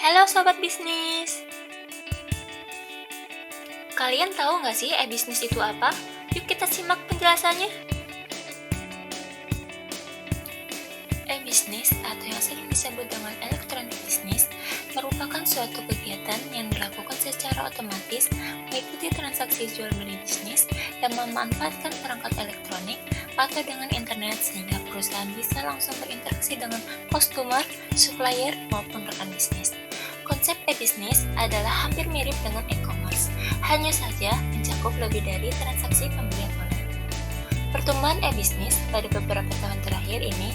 Halo Sobat Bisnis. Kalian tahu nggak sih e-bisnis itu apa? Yuk kita simak penjelasannya. E-bisnis atau yang sering disebut dengan electronic business merupakan suatu kegiatan yang dilakukan secara otomatis mengikuti transaksi jual beli bisnis yang memanfaatkan perangkat elektronik atau dengan internet sehingga perusahaan bisa langsung berinteraksi dengan customer, supplier, maupun rekan bisnis. Konsep e-bisnis adalah hampir mirip dengan e-commerce, hanya saja mencakup lebih dari transaksi pembelian online. Pertumbuhan e-bisnis pada beberapa tahun terakhir ini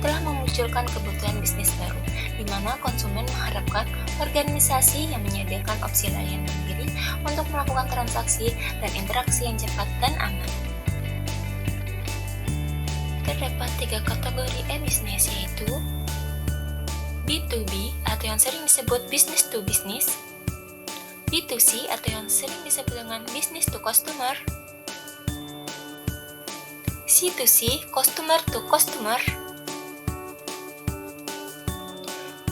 telah memunculkan kebutuhan bisnis baru, di mana konsumen mengharapkan organisasi yang menyediakan opsi layanan mandiri untuk melakukan transaksi dan interaksi yang cepat dan aman. Terdapat 3 kategori e-bisnis, yaitu B2B atau yang sering disebut business to business, B2C atau yang sering disebut dengan business to customer, C2C, customer to customer.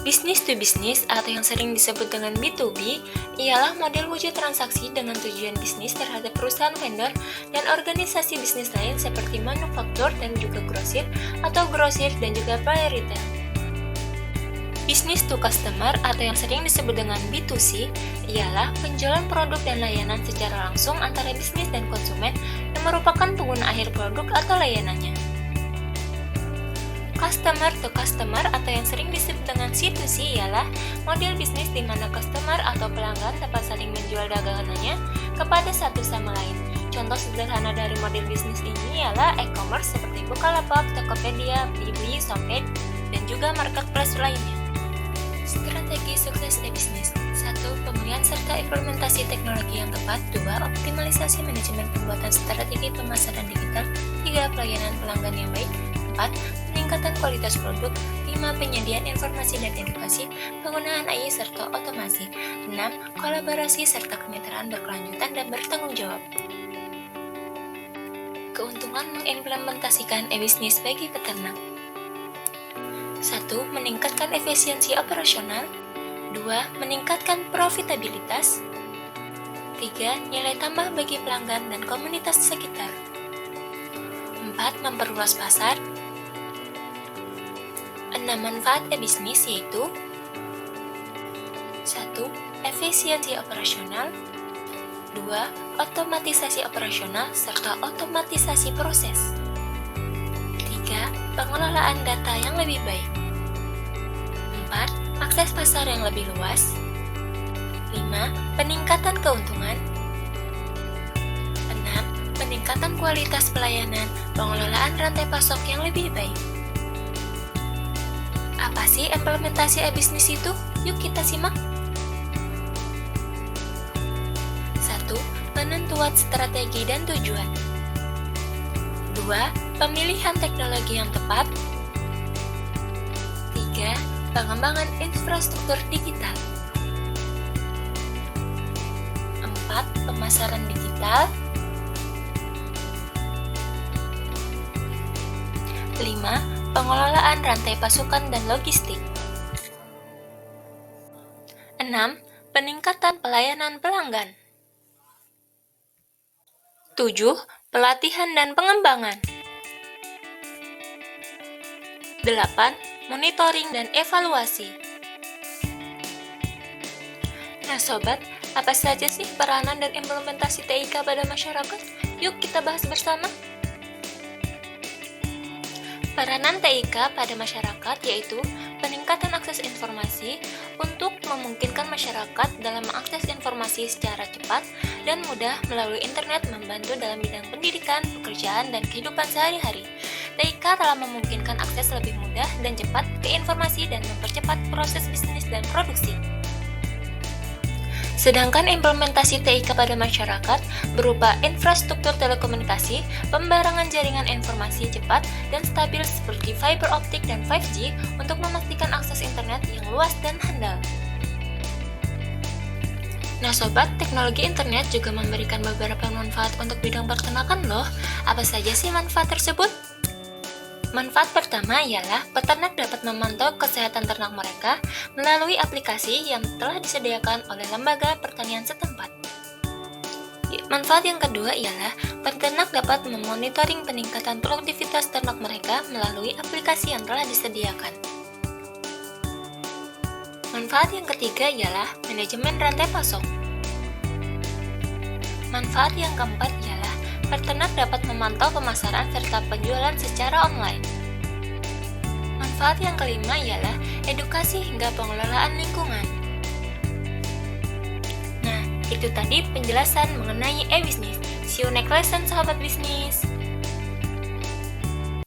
Business to business atau yang sering disebut dengan B2B ialah model wujud transaksi dengan tujuan bisnis terhadap perusahaan vendor dan organisasi bisnis lain seperti manufaktur dan juga grosir atau grosir dan juga player retail. Business to customer atau yang sering disebut dengan B2C ialah penjualan produk dan layanan secara langsung antara bisnis dan konsumen yang merupakan pengguna akhir produk atau layanannya. Customer to customer atau yang sering disebut dengan C2C ialah model bisnis di mana customer atau pelanggan dapat saling menjual dagangannya kepada satu sama lain. Contoh sederhana dari model bisnis ini ialah e-commerce seperti Bukalapak, Tokopedia, Blibli, Shopee, dan juga marketplace lainnya. Strategi sukses e-bisnis: 1. Pemulihan serta implementasi teknologi yang tepat. 2. Optimalisasi manajemen pembuatan strategi pemasaran digital. 3. Pelayanan pelanggan yang baik. 4. Peningkatan kualitas produk. 5. Penyediaan informasi dan edukasi, penggunaan AI serta otomasi. 6. Kolaborasi serta kemitraan berkelanjutan dan bertanggung jawab. Keuntungan mengimplementasikan e-bisnis bagi peternak: 1. Meningkatkan efisiensi operasional. 2. Meningkatkan profitabilitas. 3. Nilai tambah bagi pelanggan dan komunitas sekitar. 4. Memperluas pasar. 6. Manfaat e-bisnis yaitu 1. Efisiensi operasional. 2. Otomatisasi operasional serta otomatisasi proses. 3. Pengelolaan data yang lebih baik. 4. Akses pasar yang lebih luas. 5. Peningkatan keuntungan. 6. Peningkatan kualitas pelayanan, pengelolaan rantai pasok yang lebih baik. Apa sih implementasi e-bisnis itu? Yuk kita simak. 1. Penentuan strategi dan tujuan. 2. Pemilihan teknologi yang tepat. 3. Pengembangan infrastruktur digital. 4. Pemasaran digital. 5. Pengelolaan rantai pasukan dan logistik. 6. Peningkatan pelayanan pelanggan. 7. Pelatihan dan pengembangan. 8. Monitoring dan evaluasi. Nah sobat, apa saja sih peranan dan implementasi TIK pada masyarakat? Yuk kita bahas bersama. Peranan TIK pada masyarakat yaitu peningkatan akses informasi untuk memungkinkan masyarakat dalam mengakses informasi secara cepat dan mudah melalui internet, membantu dalam bidang pendidikan, pekerjaan, dan kehidupan sehari-hari. TIK telah memungkinkan akses lebih mudah dan cepat ke informasi dan mempercepat proses bisnis dan produksi. Sedangkan implementasi TIK pada masyarakat berupa infrastruktur telekomunikasi, pembarangan jaringan informasi cepat dan stabil seperti fiber optik dan 5G untuk memastikan akses internet yang luas dan handal. Nah sobat, teknologi internet juga memberikan beberapa manfaat untuk bidang peternakan loh. Apa saja sih manfaat tersebut? Manfaat pertama ialah peternak dapat memantau kesehatan ternak mereka melalui aplikasi yang telah disediakan oleh lembaga pertanian setempat. Manfaat yang kedua ialah peternak dapat memonitoring peningkatan produktivitas ternak mereka melalui aplikasi yang telah disediakan. Manfaat yang ketiga ialah manajemen rantai pasok. Manfaat yang keempat ialah peternak dapat memantau pemasaran serta penjualan secara online. Manfaat yang kelima ialah edukasi hingga pengelolaan lingkungan. Nah, itu tadi penjelasan mengenai e-bisnis. See you next lesson, sahabat bisnis.